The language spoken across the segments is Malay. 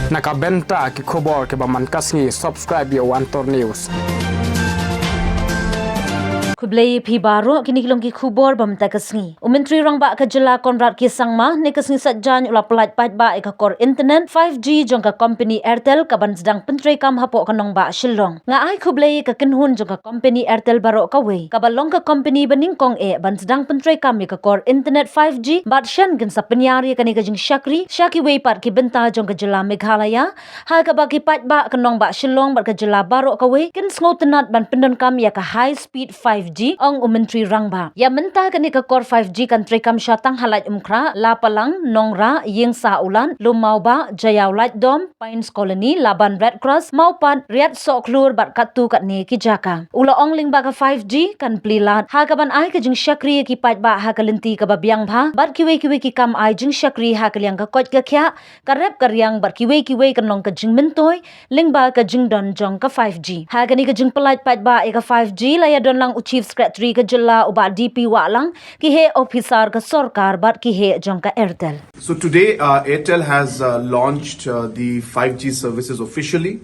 Nakabenta ki Khubor ke baman kasngi subscribe yo Antor News. Kublai pi baro kini kilong ki Khubor bamta kasngi. Umentri rang ba ka jylla Konrad ki sangma ne kasngi satjan ula pelat pat ba ka kor internet 5G jong ka company Airtel ka ban sedang pyntrei kam hapo kanong ba shillong. Nga ai kublai ka kenhun jong ka company Airtel baro ka we. Ka balong ka company baning kong ban sedang pyntrei kam ka kor internet 5G bat shan gen sa penyari kani ka jing Shaki we pat ki benta jong ka jylla Meghalaya. Ha ka ba ki pat ba kanong ba shillong bat ka jylla baro ka we. Ken sngotenat ban pendon kam ya ka high speed 5G ang umentri rangba. Ya menta kani ka core 5G kan trekam syatang halat umkra, Lapalang, Nongra, Ying Sa Ulan, Lumau ba, Jayaw Light Dome, Pines Colony, Laban Red Cross, Maupat, Riat Soklur bat katu kat ni ki jaka. Ula ongling ba ka 5G kan plilat. Ha ka ban ai ka jing syakri ki pat ba ha ka lenti ka babiang ba, bat kiwe ki kam ai jing syakri ha ka liang ka kot ka kya, karep karyang bat kiwe kan long ka jing mentoy, ling ba ka jing don jong ka 5G. Ha ka ni ka jing pelat pat ba ka 5G laya don lang Chief Secretary ka jylla uba DP walang ki he officer ka sorkar bat ki he jong ka Airtel. So today Airtel has launched the 5G services officially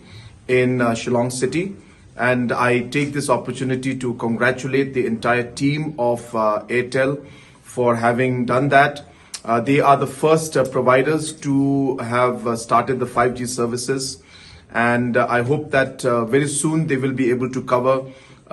in Shillong City, and I take this opportunity to congratulate the entire team of Airtel for having done that. They are the first providers to have started the 5G services, and I hope that very soon they will be able to cover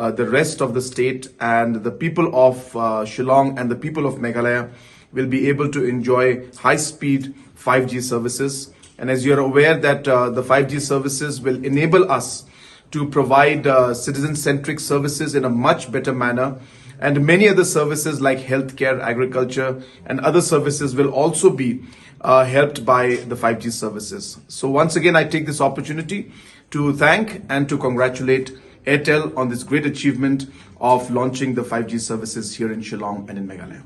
the rest of the state, and the people of Shillong and the people of Meghalaya will be able to enjoy high-speed 5G services. And as you are aware that the 5G services will enable us to provide citizen-centric services in a much better manner, and many other services like healthcare, agriculture and other services will also be helped by the 5G services. So once again, I take this opportunity to thank and to congratulate Airtel on this great achievement of launching the 5G services here in Shillong and in Meghalaya.